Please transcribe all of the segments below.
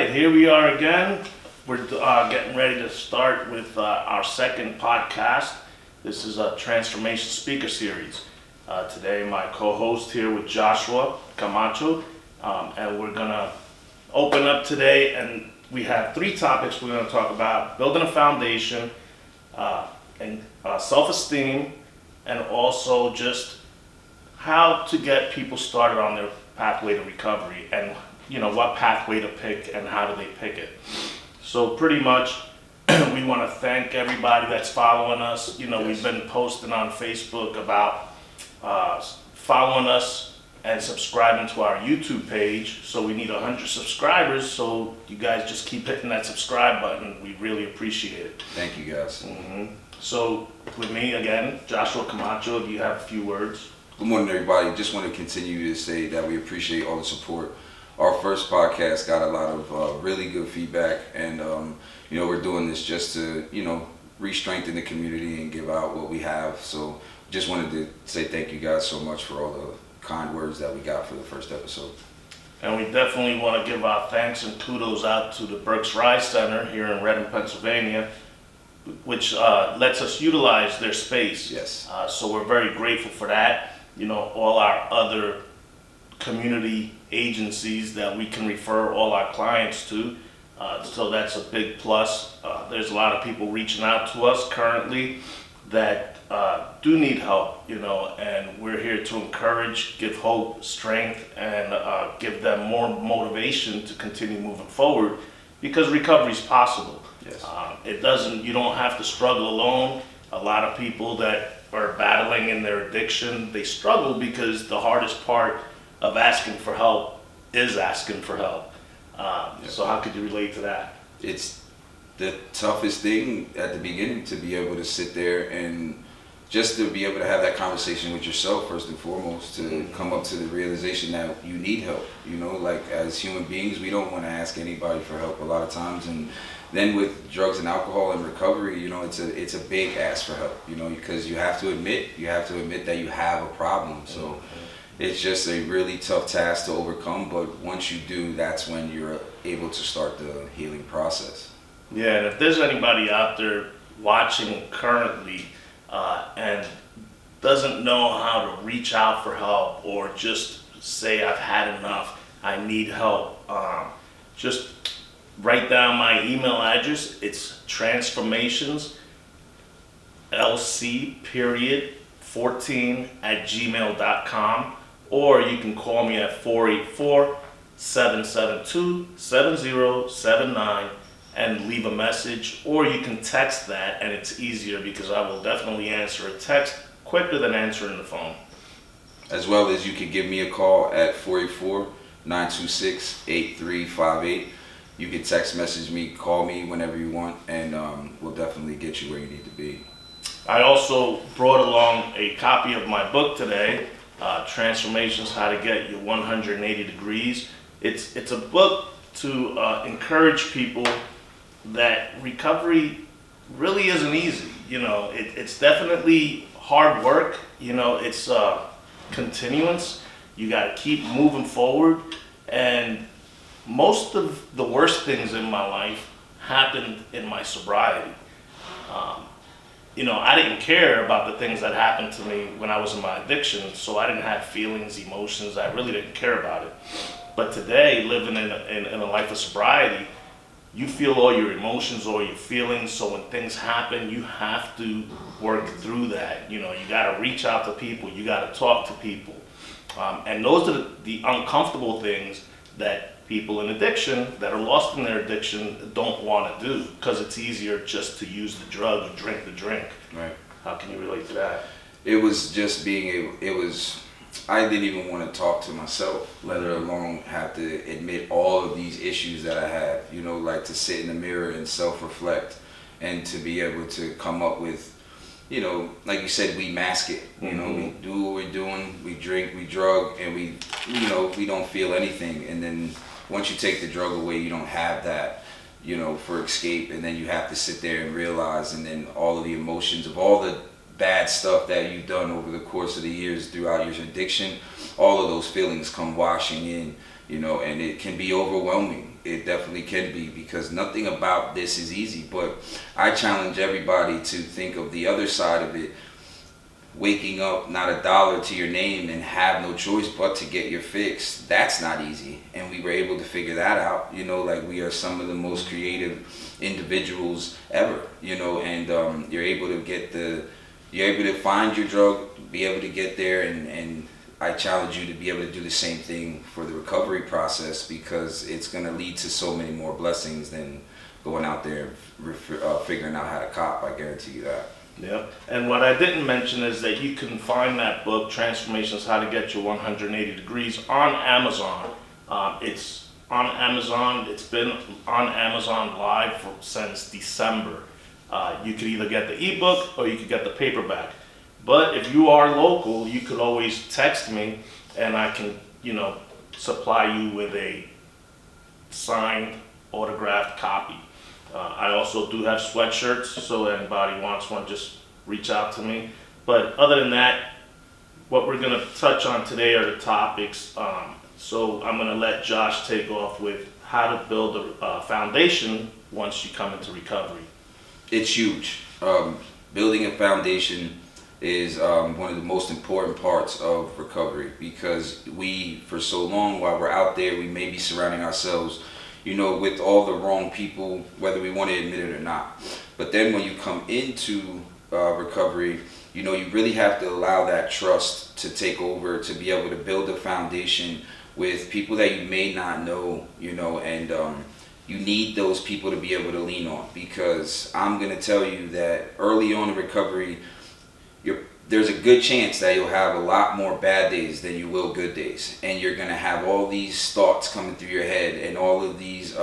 right, here we are again. We're getting ready to start with our second podcast. This is a transformation speaker series. Today, my co-host here with Joshua Camacho, and we're gonna open up today. And we have three topics we're gonna talk about: building a foundation, and self-esteem, and also just how to get people started on their pathway to recovery, and what pathway to pick and how do they pick it. So pretty much we want to thank everybody that's following us. We've been posting on Facebook about following us and subscribing to our YouTube page. So we need 100 subscribers, so you guys just keep hitting that subscribe button. We really appreciate it. Thank you, guys. So with me again, Joshua Camacho, if you have a few words. Good morning, everybody. Just want to continue to say that we appreciate all the support. Our first podcast got a lot of really good feedback, and we're doing this just to re-strengthen the community and give out what we have. So just wanted to say thank you guys so much for all the kind words that we got for the first episode. And we definitely want to give our thanks and kudos out to the Berks Rise Center here in Reading, Pennsylvania, which lets us utilize their space. Yes. So we're very grateful for that. All our other community agencies that we can refer all our clients to. So that's a big plus. There's a lot of people reaching out to us currently that do need help, and we're here to encourage, give hope, strength, and give them more motivation to continue moving forward, because recovery is possible. Yes. You don't have to struggle alone. A lot of people that are battling in their addiction, they struggle because the hardest part of asking for help is asking for help. So how could you relate to that? It's the toughest thing at the beginning, to be able to sit there and just to be able to have that conversation with yourself first and foremost, to come up to the realization that you need help. Like as human beings, we don't want to ask anybody for help a lot of times, and then with drugs and alcohol and recovery, it's a big ask for help, because you have to admit that you have a problem. So it's just a really tough task to overcome, but once you do, that's when you're able to start the healing process. Yeah, and if there's anybody out there watching currently and doesn't know how to reach out for help, or just say, I've had enough, I need help, just write down my email address. It's transformations14@gmail.com, or you can call me at 484-772-7079 and leave a message, or you can text that, and it's easier because I will definitely answer a text quicker than answering the phone. As well as you can give me a call at 484-926-8358. You can text message me, call me whenever you want, and we'll definitely get you where you need to be. I also brought along a copy of my book today, Transformations: How to Get You 180 Degrees. It's a book to encourage people that recovery really isn't easy. It's definitely hard work. It's continuance. You got to keep moving forward, and most of the worst things in my life happened in my sobriety. I didn't care about the things that happened to me when I was in my addiction, so I didn't have feelings, emotions. I really didn't care about it. But today, living in a life of sobriety, you feel all your emotions, all your feelings. So when things happen, you have to work through that. You got to reach out to people. You got to talk to people. And those are the uncomfortable things that people in addiction that are lost in their addiction don't want to do, because it's easier just to use the drug or drink the drink. Right. How can you relate to that? It was just I didn't even want to talk to myself, let alone have to admit all of these issues that I had, like to sit in the mirror and self-reflect, and to be able to come up with, like you said, we mask it, we do what we're doing, we drink, we drug, and we don't feel anything. And then once you take the drug away, you don't have that, for escape. And then you have to sit there and realize, and then all of the emotions of all the bad stuff that you've done over the course of the years throughout your addiction, all of those feelings come washing in, and it can be overwhelming. it definitely can be, because nothing about this is easy. But I challenge everybody to think of the other side of it. Waking up, not a dollar to your name, and have no choice but to get your fix. That's not easy, and we were able to figure that out. Like, we are some of the most creative individuals ever. And you're able to find your drug, be able to get there, and I challenge you to be able to do the same thing for the recovery process, because it's going to lead to so many more blessings than going out there and figuring out how to cop. I guarantee you that. Yeah, and what I didn't mention is that you can find that book, Transformations: How to Get Your 180 Degrees, on Amazon. It's on Amazon. It's been on Amazon Live since December. You could either get the ebook or you could get the paperback. But if you are local, you could always text me, and I can, supply you with a signed, autographed copy. I also do have sweatshirts, so anybody wants one, just reach out to me. But other than that, what we're going to touch on today are the topics. So I'm going to let Josh take off with how to build a foundation once you come into recovery. It's huge. Building a foundation is one of the most important parts of recovery, because we, for so long, while we're out there, we may be surrounding ourselves with all the wrong people, whether we want to admit it or not. But then when you come into recovery, you really have to allow that trust to take over, to be able to build a foundation with people that you may not know, and you need those people to be able to lean on, because I'm going to tell you that early on in recovery, there's a good chance that you'll have a lot more bad days than you will good days, and you're going to have all these thoughts coming through your head, and all of these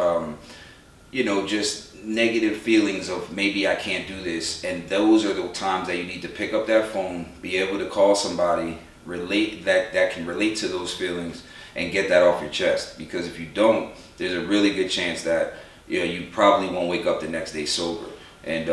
just negative feelings of, maybe I can't do this. And those are the times that you need to pick up that phone, be able to call somebody that can relate to those feelings, and get that off your chest. Because if you don't, there's a really good chance that you probably won't wake up the next day sober. And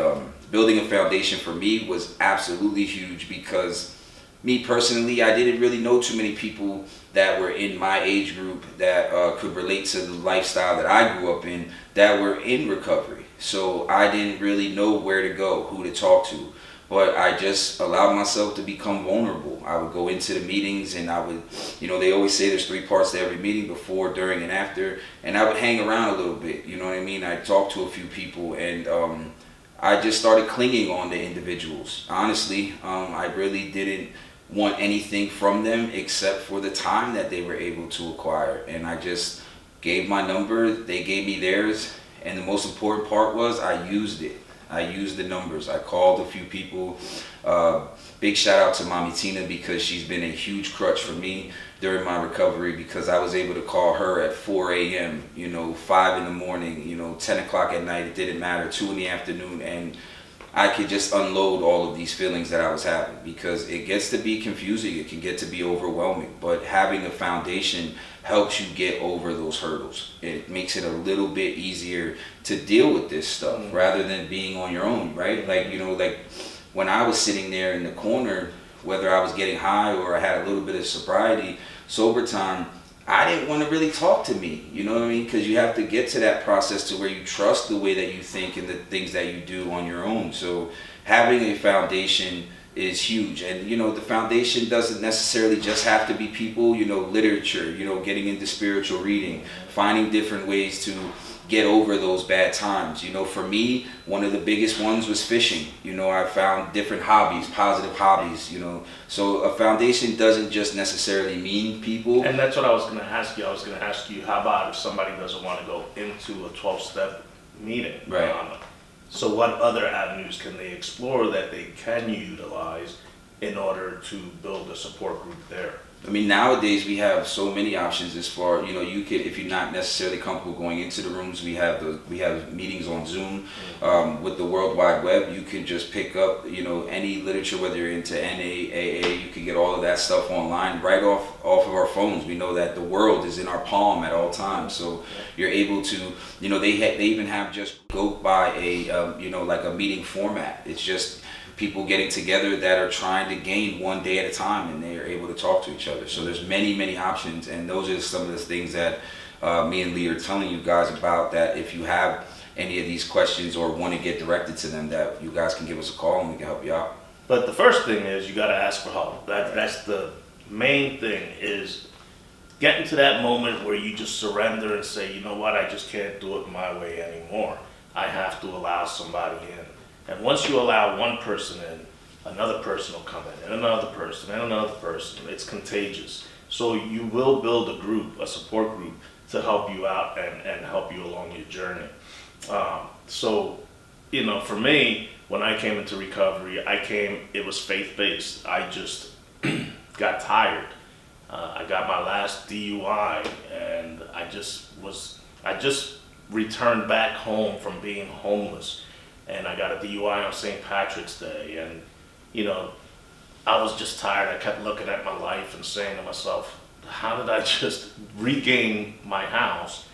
building a foundation for me was absolutely huge, because me personally, I didn't really know too many people that were in my age group that could relate to the lifestyle that I grew up in, that were in recovery. So I didn't really know where to go, who to talk to. But I just allowed myself to become vulnerable. I would go into the meetings, and I would, they always say there's 3 parts to every meeting: before, during, and after. And I would hang around a little bit, you know what I mean? I'd talk to a few people, and I just started clinging on to individuals. Honestly, I really didn't want anything from them except for the time that they were able to acquire. And I just gave my number, they gave me theirs, and the most important part was I used it. I used the numbers. I called a few people. Big shout out to Mommy Tina, because she's been a huge crutch for me during my recovery, because I was able to call her at 4 a.m., 5 in the morning, 10 o'clock at night, it didn't matter, 2 in the afternoon, and I could just unload all of these feelings that I was having, because it gets to be confusing, it can get to be overwhelming, but having a foundation helps you get over those hurdles. It makes it a little bit easier to deal with this stuff, rather than being on your own, right? Like when I was sitting there in the corner, whether I was getting high or I had a little bit of sobriety, sober time, I didn't want to really talk to me, you know what I mean? Because you have to get to that process to where you trust the way that you think and the things that you do on your own. So having a foundation is huge. And, the foundation doesn't necessarily just have to be people, literature, getting into spiritual reading, finding different ways to get over those bad times. For me, one of the biggest ones was fishing. I found different hobbies, positive hobbies, So a foundation doesn't just necessarily mean people. And that's what I was going to ask you. I was going to ask you, how about if somebody doesn't want to go into a 12-step meeting? Right. So what other avenues can they explore that they can utilize in order to build a support group there? I mean, nowadays we have so many options as far, you could, if you're not necessarily comfortable going into the rooms, we have meetings on Zoom. With the World Wide Web, you can just pick up, any literature, whether you're into NA, AA, you can get all of that stuff online right off of our phones. We know that the world is in our palm at all times, so you're able to, they even have just go by a, like a meeting format. It's just people getting together that are trying to gain one day at a time, and they are able to talk to each other. So there's many options, and those are some of the things that me and Lee are telling you guys about, that if you have any of these questions or want to get directed to them, that you guys can give us a call and we can help you out. But the first thing is you got to ask for help. That's the main thing, is getting to that moment where you just surrender and say, you know what, I just can't do it my way anymore. I have to allow somebody in. And once you allow one person in, another person will come in, and another person, and another person. It's contagious. So you will build a group, a support group, to help you out and help you along your journey. So, you know, for me, when I came into recovery, it was faith-based. I just got tired. I got my last DUI, and I just returned back home from being homeless, and I got a DUI on St. Patrick's Day, and, you know, I was just tired. I kept looking at my life and saying to myself, how did I just regain my house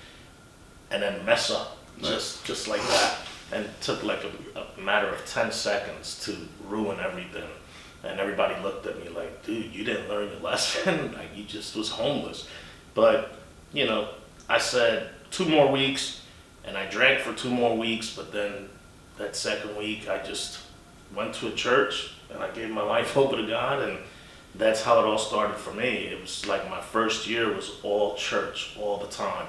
and then mess up just like that? And it took like a matter of 10 seconds to ruin everything. And everybody looked at me like, dude, you didn't learn your lesson. Like, you just was homeless. But, you know, I said 2 more weeks, and I drank for 2 more weeks. But then that second week, I just went to a church and I gave my life over to God. And that's how it all started for me. It was like my first year was all church all the time.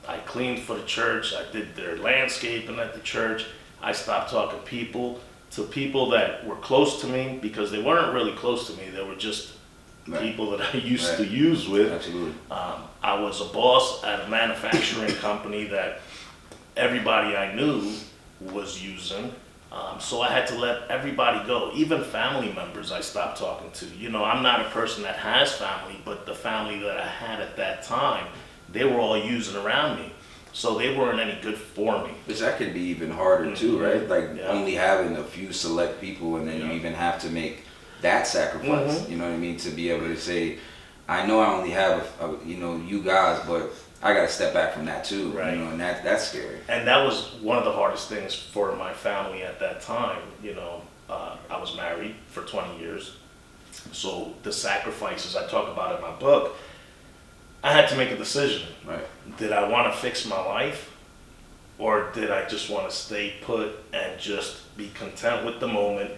I cleaned for the church. I did their landscaping at the church. I stopped talking to people that were close to me, because they weren't really close to me. They were just people that I used to use with. Absolutely. I was a boss at a manufacturing company that everybody I knew was using. So I had to let everybody go. Even family members I stopped talking to. You know, I'm not a person that has family, but the family that I had at that time, they were all using around me. So they weren't any good for me. Which that could be even harder too, right? Like only having a few select people, and then you even have to make that sacrifice. You know what I mean? To be able to say, I know I only have, you guys, but I got to step back from that too. Right. You know, and that's scary. And that was one of the hardest things for my family at that time. You know, I was married for 20 years. So the sacrifices I talk about in my book, I had to make a decision. Right. Did I want to fix my life, or did I just want to stay put and just be content with the moment,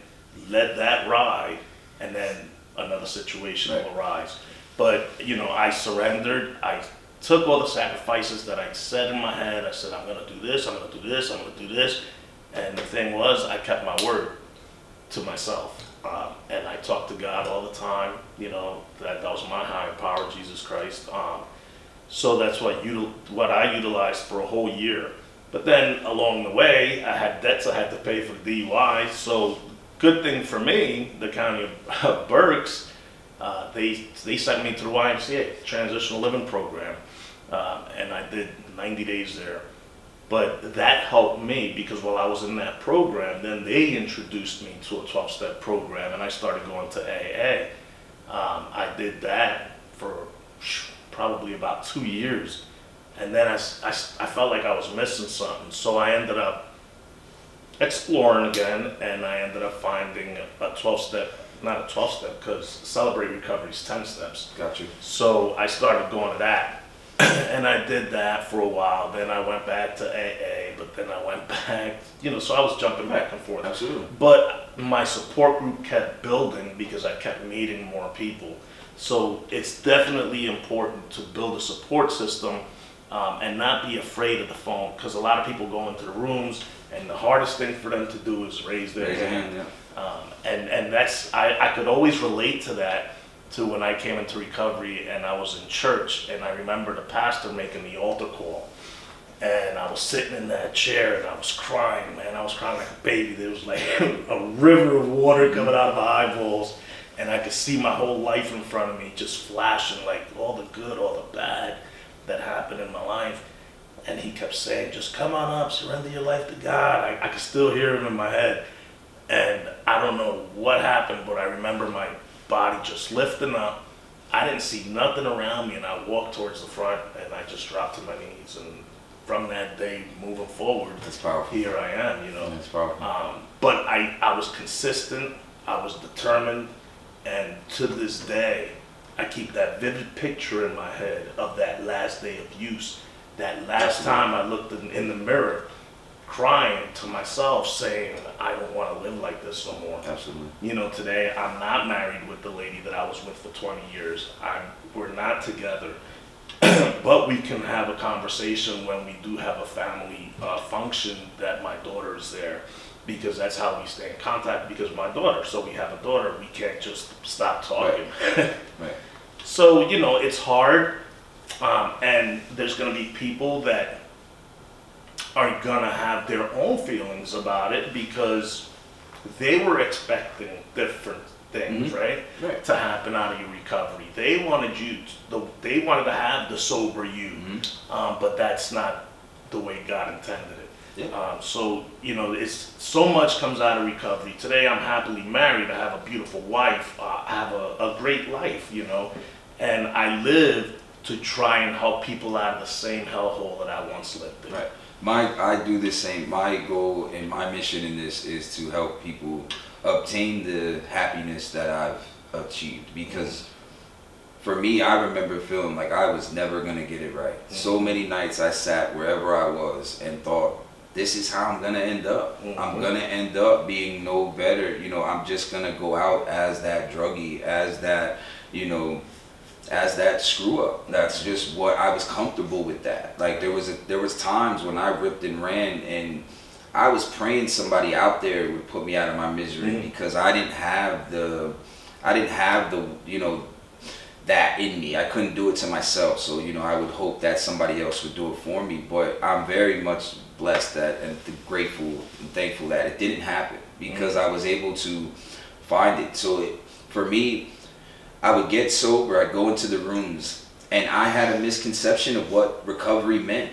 let that ride, and then another situation will arise? But, you know, I surrendered. I took all the sacrifices that I said in my head. I said, I'm going to do this, I'm going to do this, I'm going to do this. And the thing was, I kept my word to myself. And I talked to God all the time, you know, that was my higher power, Jesus Christ. So that's what I utilized for a whole year. But then along the way, I had debts I had to pay for the DUI. So good thing for me, the county of Berks, they sent me to the YMCA, Transitional Living Program. And I did 90 days there. But that helped me, because while I was in that program, then they introduced me to a 12-step program, and I started going to AA. I did that for probably about 2 years, and then I felt like I was missing something, so I ended up exploring again, and I ended up finding a 12-step, not a 12-step, because Celebrate Recovery is 10 steps. Got you. So I started going to that. And I did that for a while. Then I went back to AA, but then I went back, you know, so I was jumping back and forth. Absolutely. But my support group kept building because I kept meeting more people. So it's definitely important to build a support system and not be afraid of the phone, because a lot of people go into the rooms and the hardest thing for them to do is raise their hand. And that's, I could always relate to that, to when I came into recovery and I was in church, and I remember the pastor making the altar call, and I was sitting in that chair and I was crying, man. I was crying like a baby. There was like a river of water coming out of my eyeballs, and I could see my whole life in front of me just flashing, like all the good, all the bad that happened in my life. And he kept saying, just come on up, surrender your life to God. I could still hear him in my head. And I don't know what happened, but I remember my body just lifting up. I didn't see nothing around me, and I walked towards the front, and I just dropped to my knees. And from that day moving forward, that's powerful. Here I am, you know. That's powerful. But I was consistent, I was determined, and to this day, I keep that vivid picture in my head of that last day of use. That last time I looked in the mirror, crying to myself, saying, I don't want to live like this no more. Absolutely. You know, today I'm not married with the lady that I was with for 20 years. We're not together. But we can have a conversation when we do have a family function that my daughter is there, because that's how we stay in contact, because my daughter. So we have a daughter. We can't just stop talking. Right. So, you know, it's hard. And there's going to be people that are going to have their own feelings about it because they were expecting different things, right? To happen out of your recovery. They wanted to have the sober you, but that's not the way God intended it. So, you know, it's so much comes out of recovery. Today I'm happily married. I have a beautiful wife. I have a great life, you know, and I live to try and help people out of the same hellhole that I once lived in. Right. I do the same. My goal and my mission in this is to help people obtain the happiness that I've achieved. Because for me, I remember feeling like I was never going to get it right. So many nights I sat wherever I was and thought, this is how I'm going to end up. I'm going to end up being no better. You know, I'm just going to go out as that druggie, as that, you know, as that screw up. That's just what I was comfortable with. That like there was times when I ripped and ran, and I was praying somebody out there would put me out of my misery, because I didn't have the you know, that in me. I couldn't do it to myself. So, you know, I would hope that somebody else would do it for me. But I'm very much blessed that and grateful and thankful that it didn't happen, because I was able to find it. So for me, I would get sober, I'd go into the rooms, and I had a misconception of what recovery meant,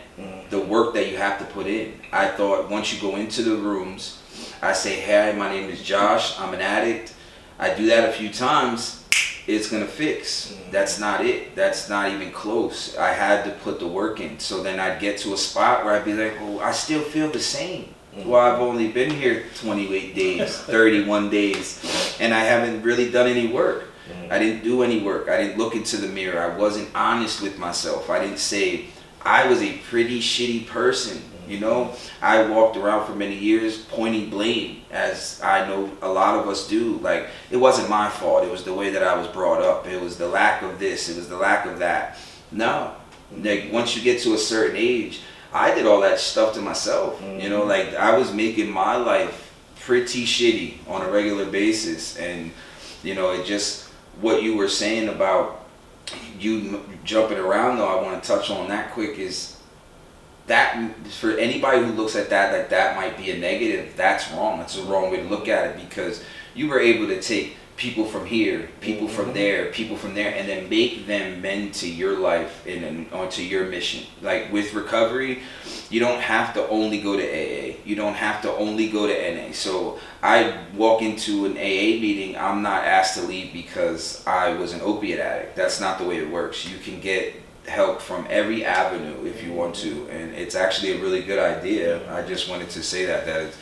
the work that you have to put in. I thought once you go into the rooms, I say, hey, my name is Josh, I'm an addict. I do that a few times, it's gonna fix. That's not it. That's not even close. I had to put the work in. So then I'd get to a spot where I'd be like, well, I still feel the same. Well, I've only been here 28 days, 31 days, and I haven't really done any work. I didn't do any work. I didn't look into the mirror. I wasn't honest with myself. I didn't say I was a pretty shitty person. You know, I walked around for many years pointing blame, as I know a lot of us do. Like, it wasn't my fault. It was the way that I was brought up. It was the lack of this. It was the lack of that. No. Like, once you get to a certain age, I did all that stuff to myself. You know, like, I was making my life pretty shitty on a regular basis. And, you know, it just, what you were saying about you jumping around, though, I want to touch on that quick, is that for anybody who looks at that like that might be a negative, that's wrong. That's the wrong way to look at it, because you were able to take people from here, people from there, people from there, and then make them mend to your life and onto your mission. Like with recovery, you don't have to only go to AA. You don't have to only go to NA. So I walk into an AA meeting, I'm not asked to leave because I was an opiate addict. That's not the way it works. You can get help from every avenue if you want to, and it's actually a really good idea. I just wanted to say that it's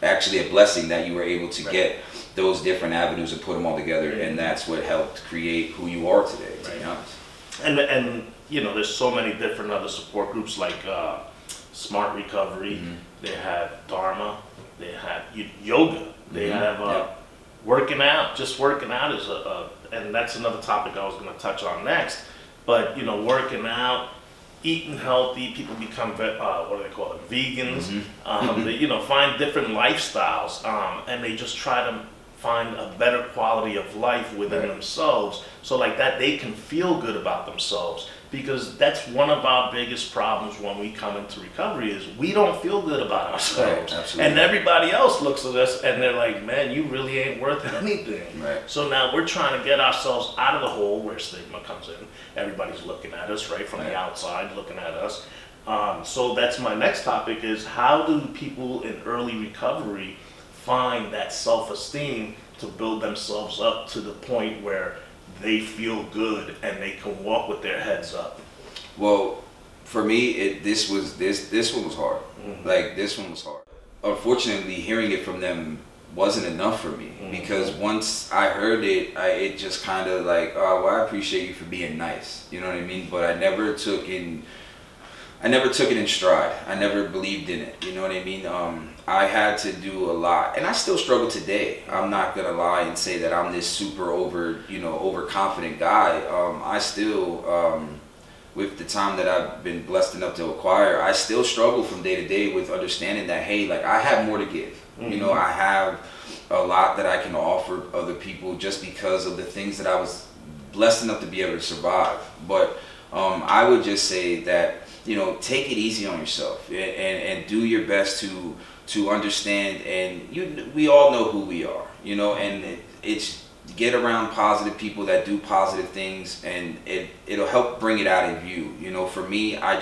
actually a blessing that you were able to get those different avenues and put them all together, and that's what helped create who you are today, to be honest. And you know, there's so many different other support groups like Smart Recovery. They have Dharma. They have yoga. They have working out. Just working out is and that's another topic I was going to touch on next. But you know, working out, eating healthy, people become what do they call it, vegans. They, you know, find different lifestyles, and they just try to find a better quality of life within themselves, so like that they can feel good about themselves. Because that's one of our biggest problems when we come into recovery, is we don't feel good about ourselves, and everybody else looks at us and they're like, man, you really ain't worth anything. So now we're trying to get ourselves out of the hole where stigma comes in. Everybody's looking at us from the outside, looking at us. So that's my next topic, is how do people in early recovery find that self-esteem to build themselves up to the point where they feel good and they can walk with their heads up? Well, for me, this one was hard. Like, this one was hard. Unfortunately, hearing it from them wasn't enough for me, because once I heard it, it just kind of like, oh, well, I appreciate you for being nice, you know what I mean? But I never took it in stride. I never believed in it, you know what I mean? I had to do a lot, and I still struggle today. I'm not gonna lie and say that I'm this super overconfident guy. I still, with the time that I've been blessed enough to acquire, I still struggle from day to day with understanding that, hey, like, I have more to give. You know, I have a lot that I can offer other people just because of the things that I was blessed enough to be able to survive. But I would just say that, you know, take it easy on yourself, and do your best to understand. And we all know who we are, you know, and it's get around positive people that do positive things, and it'll help bring it out of you. You know, for me, I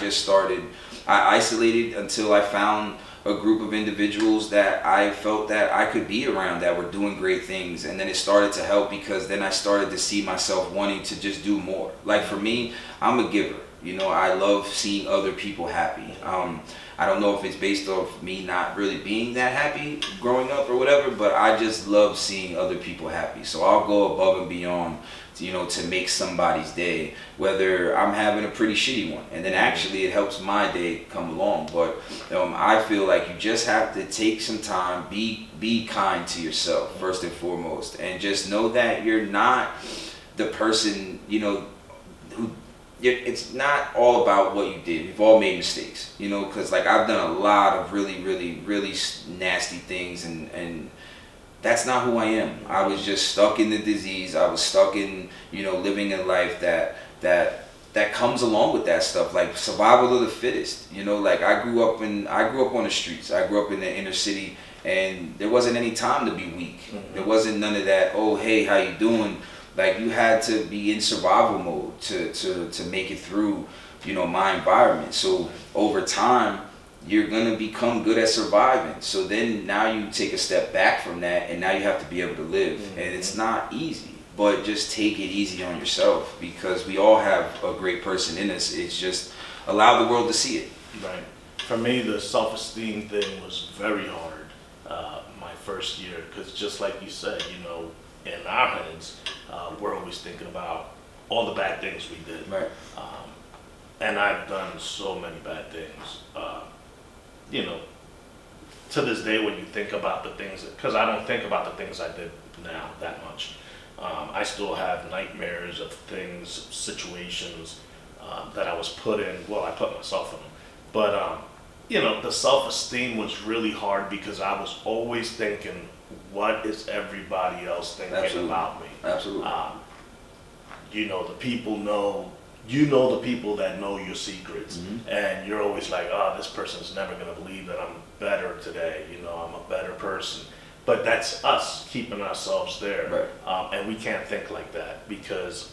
isolated until I found a group of individuals that I felt that I could be around that were doing great things, and then it started to help, because then I started to see myself wanting to just do more. Like, for me, I'm a giver. You know, I love seeing other people happy. I don't know if it's based off me not really being that happy growing up or whatever, but I just love seeing other people happy. So I'll go above and beyond, you know, to make somebody's day, whether I'm having a pretty shitty one, and then actually it helps my day come along. But I feel like you just have to take some time, be kind to yourself first and foremost, and just know that you're not the person, you know, who. It's not all about what you did. We've all made mistakes, you know, because, like, I've done a lot of really, really, really nasty things, and that's not who I am. I was just stuck in the disease. I was stuck in, you know, living a life that comes along with that stuff, like survival of the fittest. You know, like, I grew up on the streets. I grew up in the inner city, and there wasn't any time to be weak. There wasn't none of that, oh, hey, how you doing? Like, you had to be in survival mode to make it through, you know, my environment. So over time, you're gonna become good at surviving. So then now you take a step back from that, and now you have to be able to live. And it's not easy, but just take it easy on yourself, because we all have a great person in us. It's just allow the world to see it. Right. For me, the self-esteem thing was very hard my first year, because just like you said, you know, in our heads, we're always thinking about all the bad things we did. Right. And I've done so many bad things. You know, to this day, when you think about the things, because I don't think about the things I did now that much. I still have nightmares of things, situations that I was put in. Well, I put myself in them. But, you know, the self-esteem was really hard, because I was always thinking, what is everybody else thinking about me? Absolutely. You know, the people know, you know, the people that know your secrets, and you're always like, oh, this person's never going to believe that I'm better today. You know, I'm a better person. But that's us keeping ourselves there. Right. And we can't think like that, because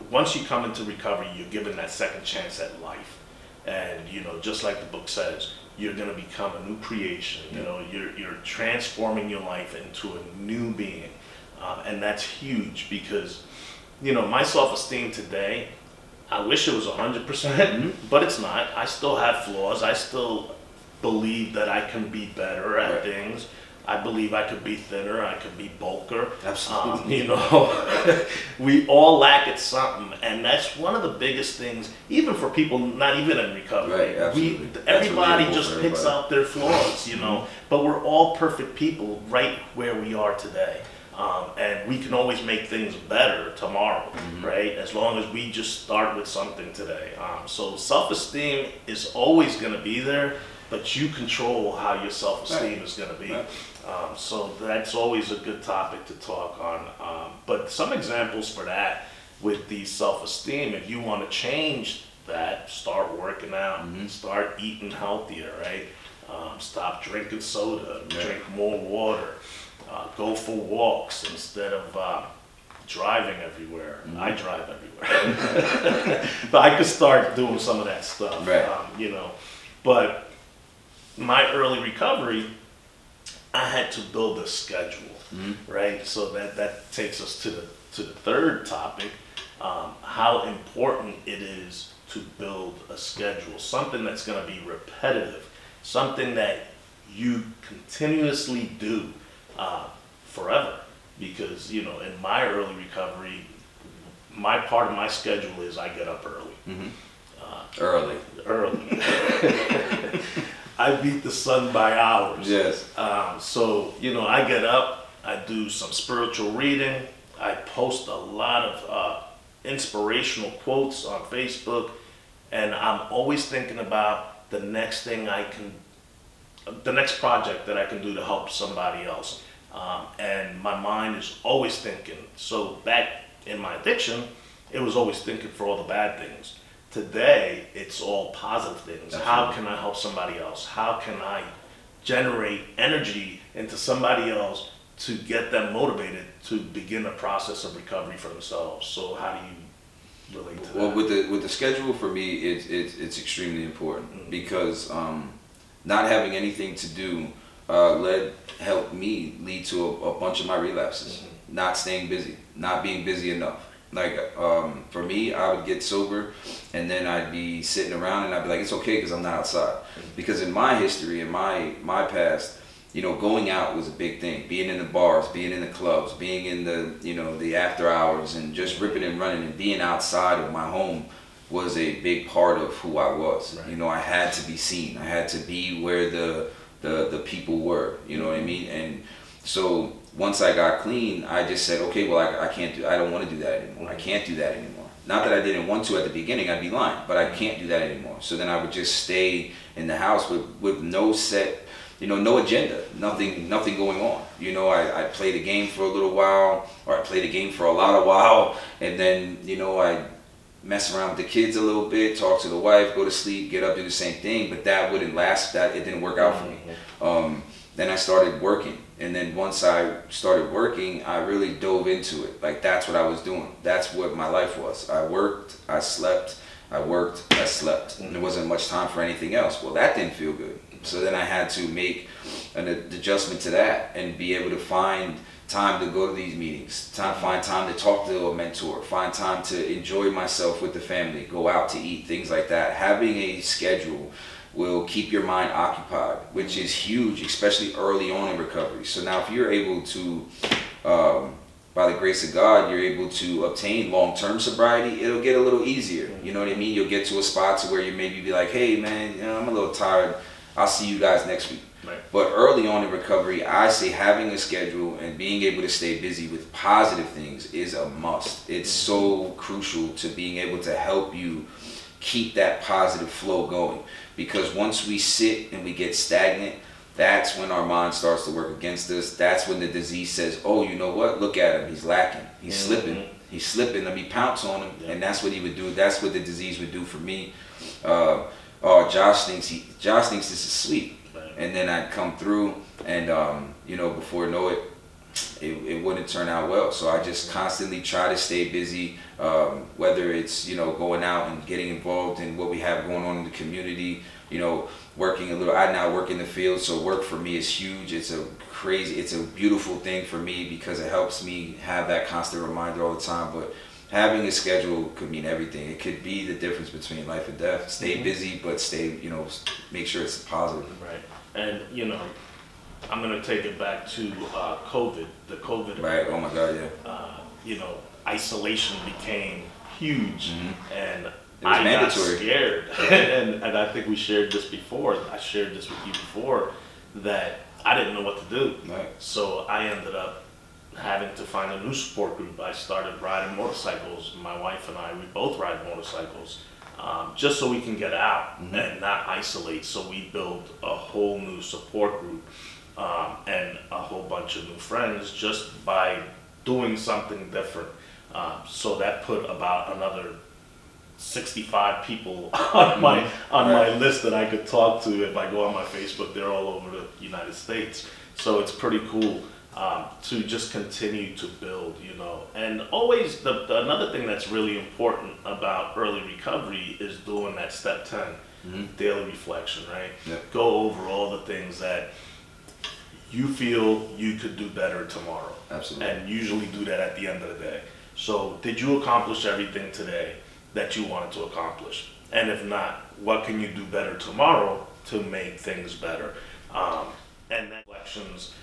once you come into recovery, you're given that second chance at life. And, you know, just like the book says, you're going to become a new creation. You know, you're transforming your life into a new being. And that's huge, because, you know, my self-esteem today, I wish it was 100%, but it's not. I still have flaws. I still believe that I can be better at things. I believe I could be thinner, I could be bulker. Absolutely. You know, we all lack at something, and that's one of the biggest things, even for people not even in recovery. Right, absolutely. Everybody just picks out their flaws, you know, but we're all perfect people right where we are today. And we can always make things better tomorrow, right? As long as we just start with something today. So self-esteem is always going to be there, but you control how your self-esteem is going to be. So that's always a good topic to talk on. But some examples for that with the self-esteem, if you want to change that, start working out, start eating healthier, right? Stop drinking soda, drink more water, go for walks instead of driving everywhere. I drive everywhere. But I could start doing some of that stuff, you know. But my early recovery, I had to build a schedule, right? So that takes us to the third topic, how important it is to build a schedule, something that's going to be repetitive, something that you continuously do. forever, because in my early recovery, my part of my schedule is I get up early. Early. I beat the sun by hours. Yes. So I get up, I do some spiritual reading, I post a lot of inspirational quotes on Facebook, and I'm always thinking about the next project that I can do to help somebody else. And my mind is always thinking. So back in my addiction, it was always thinking for all the bad things. Today, it's all positive things. Absolutely. How can I help somebody else? How can I generate energy into somebody else to get them motivated to begin a process of recovery for themselves? So how do you relate to that? Well, with the schedule, for me, it's extremely important, because not having anything to do helped me lead to a bunch of my relapses. Not staying busy, not being busy enough. Like for me, I would get sober, and then I'd be sitting around, and I'd be like, it's okay because I'm not outside. Because in my history, in my past, going out was a big thing. Being in the bars, being in the clubs, being in the after hours, and just ripping and running, and being outside of my home was a big part of who I was. Right. I had to be seen. I had to be where the people were. You know what I mean? And so once I got clean, I just said, okay, well, I don't want to do that anymore. I can't do that anymore. Not that I didn't want to at the beginning, I'd be lying, but I can't do that anymore. So then I would just stay in the house with no set, no agenda, nothing going on. I played a game for a little while, or I played a game for a lot of while, and then, I mess around with the kids a little bit, talk to the wife, go to sleep, get up, do the same thing, but that wouldn't last, it didn't work out for me. Then I started working, and then once I started working, I really dove into it. Like, that's what I was doing. That's what my life was. I worked, I slept, I worked, I slept. And there wasn't much time for anything else. Well, that didn't feel good. So then I had to make an adjustment to that and be able to find time to go to these meetings, find time to talk to a mentor, find time to enjoy myself with the family, go out to eat, things like that. Having a schedule will keep your mind occupied, which is huge, especially early on in recovery. So now if you're able to, by the grace of God, you're able to obtain long-term sobriety, it'll get a little easier. You know what I mean? You'll get to a spot to where you maybe be like, hey man, I'm a little tired, I'll see you guys next week. Right. But early on in recovery, I say having a schedule and being able to stay busy with positive things is a must. It's so crucial to being able to help you keep that positive flow going. Because once we sit and we get stagnant, that's when our mind starts to work against us. That's when the disease says, oh, you know what? Look at him. He's lacking. He's slipping. He's slipping. Let me pounce on him. And that's what he would do. That's what the disease would do for me. Oh, Josh thinks this is sweet. And then I'd come through, and before I know it, it wouldn't turn out well. So I just constantly try to stay busy, whether it's going out and getting involved in what we have going on in the community, working a little. I now work in the field, so work for me is huge. It's a beautiful thing for me because it helps me have that constant reminder all the time. But having a schedule could mean everything. It could be the difference between life and death. Stay busy, but make sure it's positive. Right. And I'm gonna take it back to COVID, the COVID. Right. Oh my God. Yeah. Isolation became huge, and I got scared. and I think we shared this before. I shared this with you before, that I didn't know what to do. Right. So I ended up having to find a new support group. I started riding motorcycles. My wife and I, we both ride motorcycles. Just so we can get out and not isolate. So we built a whole new support group and a whole bunch of new friends just by doing something different. So that put about another 65 people on my list that I could talk to. If I go on my Facebook, they're all over the United States. So it's pretty cool to just continue to build, And always, another thing that's really important about early recovery is doing that step 10, daily reflection, right? Yep. Go over all the things that you feel you could do better tomorrow. Absolutely. And usually do that at the end of the day. So did you accomplish everything today that you wanted to accomplish? And if not, what can you do better tomorrow to make things better? And then reflections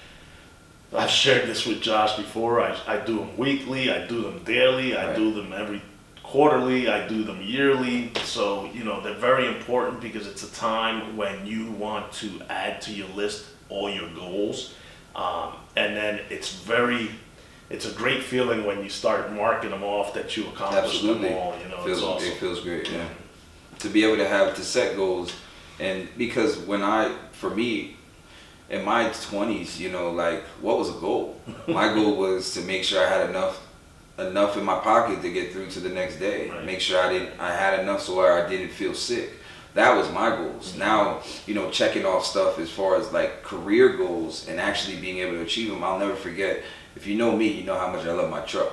I've shared this with Josh before. I do them weekly, I do them daily, I do them every quarterly, I do them yearly. So, they're very important because it's a time when you want to add to your list all your goals. And then it's a great feeling when you start marking them off that you accomplished them all. It's awesome. It feels great, yeah. To be able to set goals, and because for me, in my 20s, like, what was a goal? My goal was to make sure I had enough in my pocket to get through to the next day. Right. Make sure I had enough so where I didn't feel sick. That was my goals. Mm-hmm. Now, checking off stuff as far as like career goals and actually being able to achieve them, I'll never forget. If you know me, you know how much I love my truck.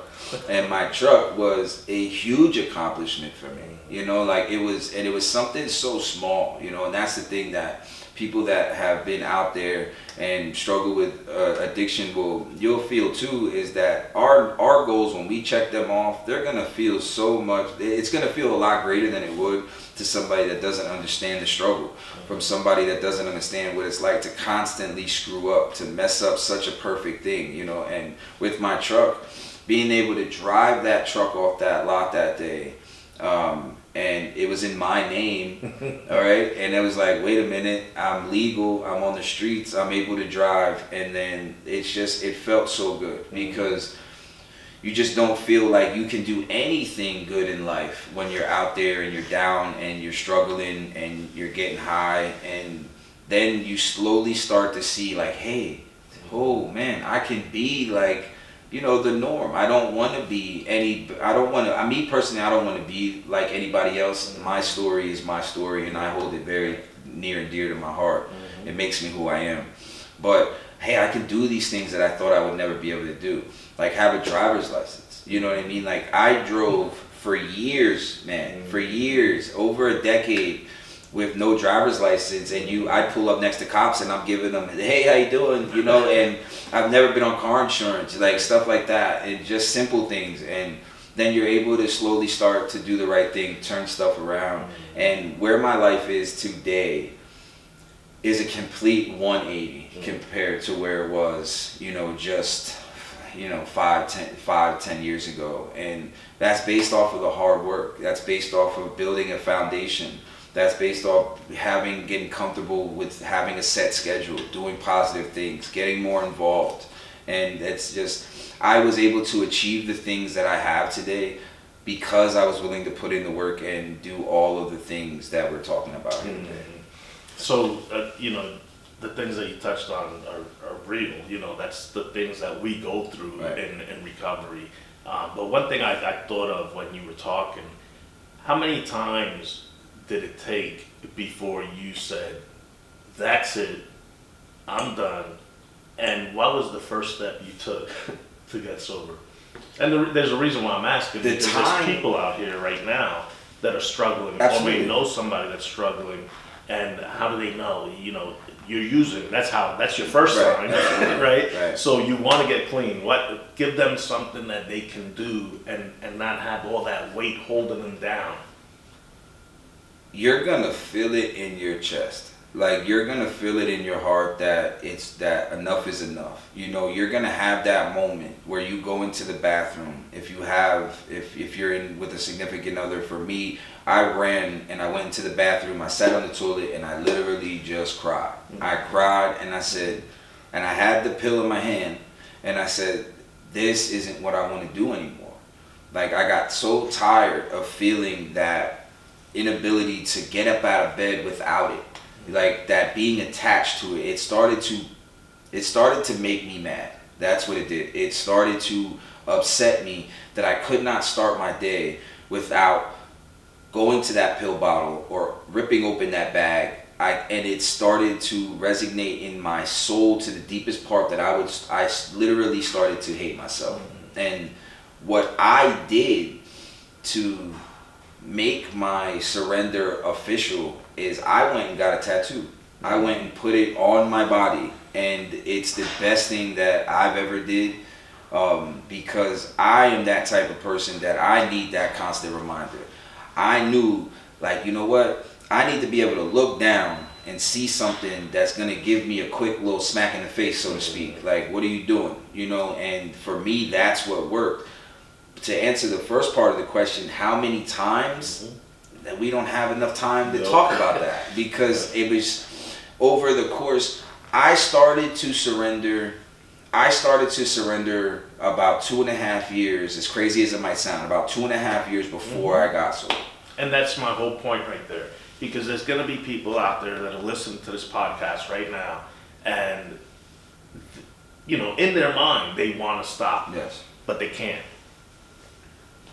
And my truck was a huge accomplishment for me. Like it was something so small, and that's the thing that people that have been out there and struggle with addiction you'll feel too, is that our goals, when we check them off, they're gonna feel so much, it's gonna feel a lot greater than it would to somebody that doesn't understand the struggle, from somebody that doesn't understand what it's like to constantly screw up, to mess up such a perfect thing, and with my truck, being able to drive that truck off that lot that day, and it was in my name, all right? And it was like, wait a minute, I'm legal, I'm on the streets, I'm able to drive. And then it felt so good, because you just don't feel like you can do anything good in life when you're out there and you're down and you're struggling and you're getting high. And then you slowly start to see like, hey, oh man, I can be like, the norm. I don't want to be me personally, I don't want to be like anybody else. My story is my story, and I hold it very near and dear to my heart. Mm-hmm. It makes me who I am. But hey, I can do these things that I thought I would never be able to do. Like have a driver's license. You know what I mean? Like I drove for years, man, for years, over a decade, with no driver's license, and I'd pull up next to cops and I'm giving them, hey, how you doing? And I've never been on car insurance, like stuff like that, and just simple things. And then you're able to slowly start to do the right thing, turn stuff around. And where my life is today is a complete 180 compared to where it was, just 5-10 years ago. And that's based off of the hard work. That's based off of building a foundation. That's based off getting comfortable with having a set schedule, doing positive things, getting more involved. And it's just, I was able to achieve the things that I have today because I was willing to put in the work and do all of the things that we're talking about here today. So, the things that you touched on are real. That's the things that we go through in recovery. But one thing I thought of when you were talking, how many times did it take before you said, that's it, I'm done? And what was the first step you took to get sober? And there's a reason why I'm asking, because there's people out here right now that are struggling, or may know somebody that's struggling, and how do they know? You're using, that's your first sign, right? So you want to get clean. Give them something that they can do and not have all that weight holding them down. You're gonna feel it in your chest. Like you're gonna feel it in your heart that enough is enough. You're gonna have that moment where you go into the bathroom. If you're in with a significant other, for me, I ran and I went into the bathroom, I sat on the toilet and I literally just cried. I cried and I said, and I had the pill in my hand and I said, this isn't what I want to do anymore. Like I got so tired of feeling that inability to get up out of bed without it, like that being attached to it. It started to make me mad. That's what it did. It started to upset me that I could not start my day without going to that pill bottle or ripping open that bag. And it started to resonate in my soul to the deepest part that I literally started to hate myself. And what I did to make my surrender official is I went and got a tattoo. I went and put it on my body, and it's the best thing that I've ever did, because I am that type of person that I need that constant reminder. I knew, like, you know what, I need to be able to look down and see something that's gonna give me a quick little smack in the face, so to speak. Like, what are you doing? You know, and for me, that's what worked. To answer the first part of the question, how many times, that we don't have enough time to talk about that, because it was over the course. I started to surrender about 2.5 years, as crazy as it might sound, about 2.5 years before I got sober. And that's my whole point right there. Because there's going to be people out there that are listening to this podcast right now, and, you know, in their mind, they want to stop. Yes. But they can't.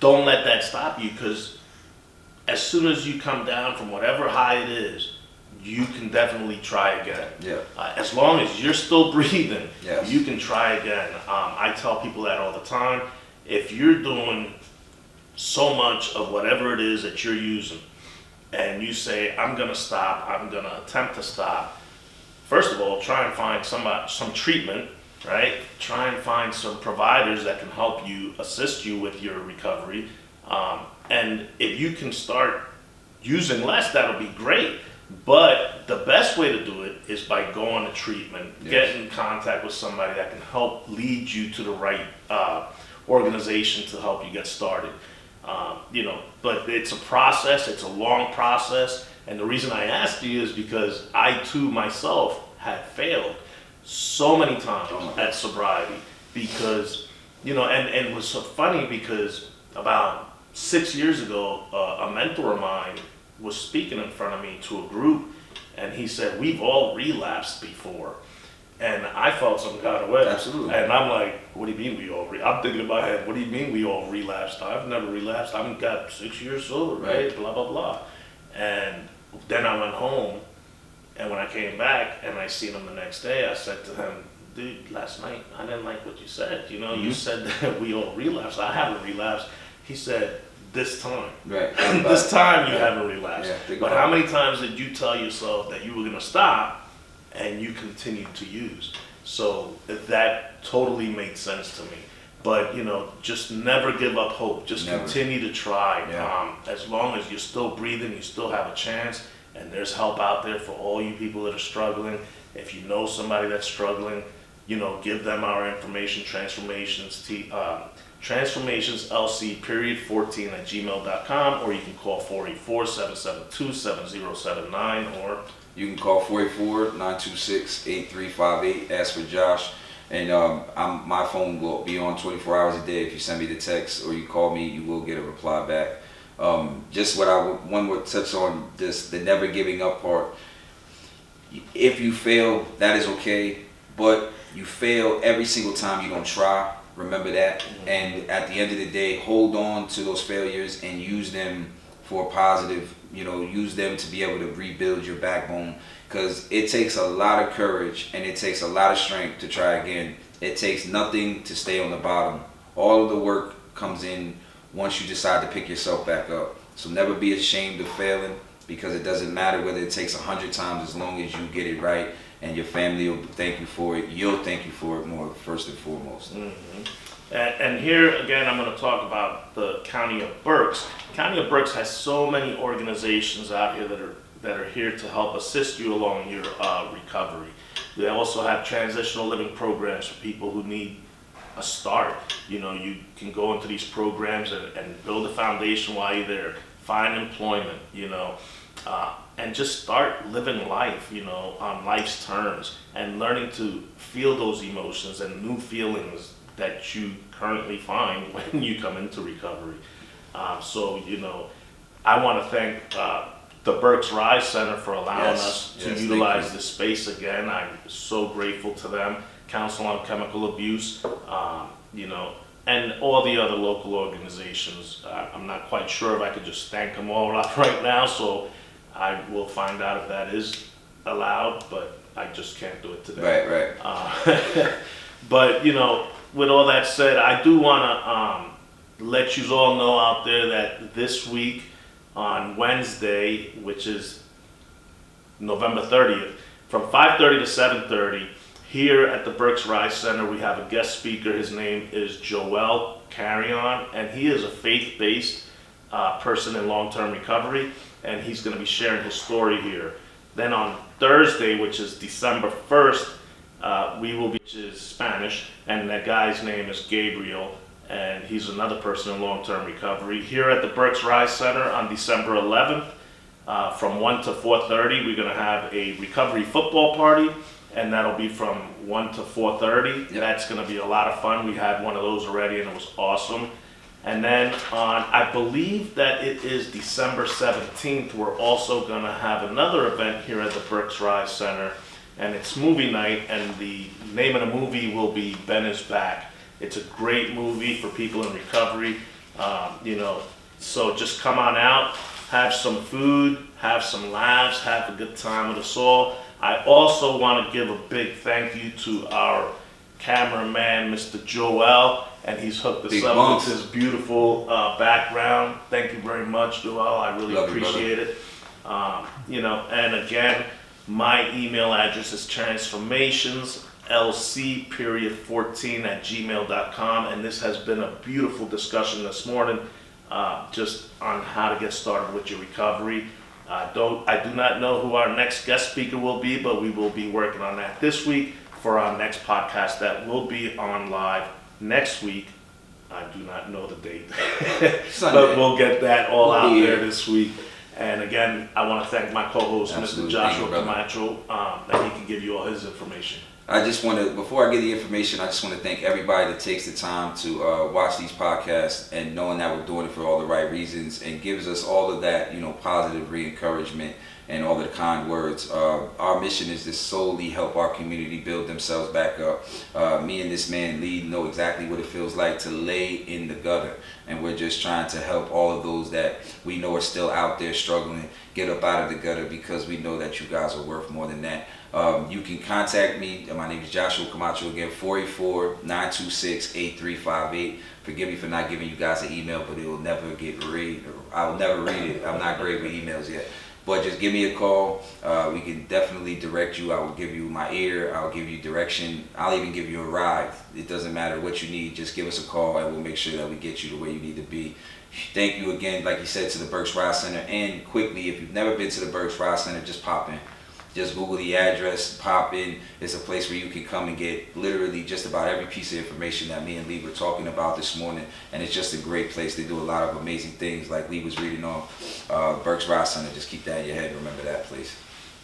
Don't let that stop you, because as soon as you come down from whatever high it is, you can definitely try again. Yeah. As long as you're still breathing, yes, you can try again. I tell people that all the time. If you're doing so much of whatever it is that you're using, and you say, I'm going to stop, I'm going to attempt to stop, first of all, try and find some treatment, right? Try and find some providers that can help you, assist you with your recovery. And if you can start using less, that'll be great. But the best way to do it is by going to treatment, get in contact with somebody that can help lead you to the right organization to help you get started. You know, but it's a process, it's a long process. And the reason I asked you is because I too myself had failed so many times at sobriety, because, you know, and it was so funny because about 6 years ago, a mentor of mine was speaking in front of me to a group, and he said, we've all relapsed before. And I felt some kind of way. Absolutely. And I'm like, what do you mean we all I'm thinking in my head, what do you mean we all relapsed? I've never relapsed. I've got 6 years sober, right? Blah, blah, blah. And then I went home, and when I came back and I seen him the next day, I said to him, dude, last night, I didn't like what you said. You know, you said that we all relapsed. I haven't relapsed. He said, this time. Right. This time you haven't relapsed. Yeah, but how many times did you tell yourself that you were going to stop and you continued to use? So that totally made sense to me. But, you know, just never give up hope. Just continue to try. Yeah. As long as you're still breathing, you still have a chance. And there's help out there for all you people that are struggling. If you know somebody that's struggling, you know, give them our information, transformationslc.14 or you can call 484-772-7079, or you can call 484-926-8358. Ask for Josh, and my phone will be on 24 hours a day. If you send me the text or you call me, you will get a reply back. Just what one would touch on, this the never giving up part. If you fail, that is okay, but you fail every single time you don't try. Remember that. And at the end of the day, hold on to those failures and use them for a positive, you know, use them to be able to rebuild your backbone, because it takes a lot of courage and it takes a lot of strength to try again. It takes nothing to stay on the bottom. All of the work comes in once you decide to pick yourself back up. So never be ashamed of failing, because it doesn't matter whether it takes 100 times, as long as you get it right. And your family will thank you for it. You'll thank you for it more, first and foremost. And here again, I'm going to talk about the County of Berks. County of Berks has so many organizations out here that are here to help assist you along your recovery. They also have transitional living programs for people who need a start. You know, you can go into these programs and build a foundation while you're there. Find employment, you know. And just start living life, you know, on life's terms, and learning to feel those emotions and new feelings that you currently find when you come into recovery. So, you know, I want to thank the Berks Rise Center for allowing us to utilize this space again. I'm so grateful to them. Council on Chemical Abuse, you know, and all the other local organizations. I'm not quite sure if I could just thank them all right now, so I will find out if that is allowed, but I just can't do it today. Right. But, you know, with all that said, I do want to let you all know out there that this week on Wednesday, which is November 30th, from 5:30 to 7:30, here at the Berks Rise Center, we have a guest speaker. His name is Joel Carrion, and he is a faith-based person in long-term recovery, and he's going to be sharing his story here. Then on Thursday, which is December 1st, we will be, which is Spanish, and that guy's name is Gabriel, and he's another person in long-term recovery. Here at the Berks Rise Center on December 11th, from 1 to 4:30, we're going to have a recovery football party, and that'll be from 1 to 4:30. Yep. That's going to be a lot of fun. We had one of those already, and it was awesome. And then on, I believe that it is December 17th, we're also going to have another event here at the Berks Rise Center, and it's movie night, and the name of the movie will be Ben is Back. It's a great movie for people in recovery, so just come on out, have some food, have some laughs, have a good time with us all. I also want to give a big thank you to our cameraman, Mr. Joel, and he's hooked us up with his beautiful background. Thank you very much, Joel. I really appreciate it. And again, my email address is transformationslc14@gmail.com, and this has been a beautiful discussion this morning, just on how to get started with your recovery. I do not know who our next guest speaker will be, but we will be working on that this week for our next podcast that will be on live next week. I do not know the date, but we'll get that all out there this week. And again, I want to thank my co-host, Mr. Joshua Camacho, that he can give you all his information. I just want to, before I give the information, I just want to thank everybody that takes the time to watch these podcasts, and knowing that we're doing it for all the right reasons, and gives us all of that, positive re-encouragement and all the kind words. Our mission is to solely help our community build themselves back up. Me and this man Lee know exactly what it feels like to lay in the gutter, and we're just trying to help all of those that we know are still out there struggling get up out of the gutter, because we know that you guys are worth more than that. You can contact me. My name is Joshua Camacho, again, 484-926-8358. Forgive me for not giving you guys an email, but it will never get read. I will never read it. I'm not great with emails yet. But just give me a call. We can definitely direct you. I will give you my ear. I'll give you direction. I'll even give you a ride. It doesn't matter what you need. Just give us a call, and we'll make sure that we get you to where you need to be. Thank you again, like you said, to the Berks Rise Center. And quickly, if you've never been to the Berks Rise Center, just pop in. Just Google the address, pop in. It's a place where you can come and get literally just about every piece of information that me and Lee were talking about this morning. And it's just a great place. They do a lot of amazing things, like Lee was reading on Berks Rise Center. Just keep that in your head. Remember that place.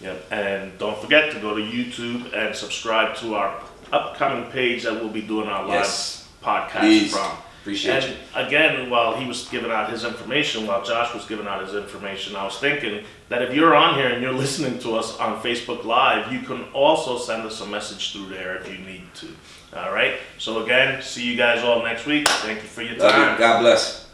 Yep. And don't forget to go to YouTube and subscribe to our upcoming page that we'll be doing our live podcast from. Appreciate you. And again, while he was giving out his information, while Josh was giving out his information, I was thinking that if you're on here and you're listening to us on Facebook Live, you can also send us a message through there if you need to. All right? So again, see you guys all next week. Thank you for your time. God bless.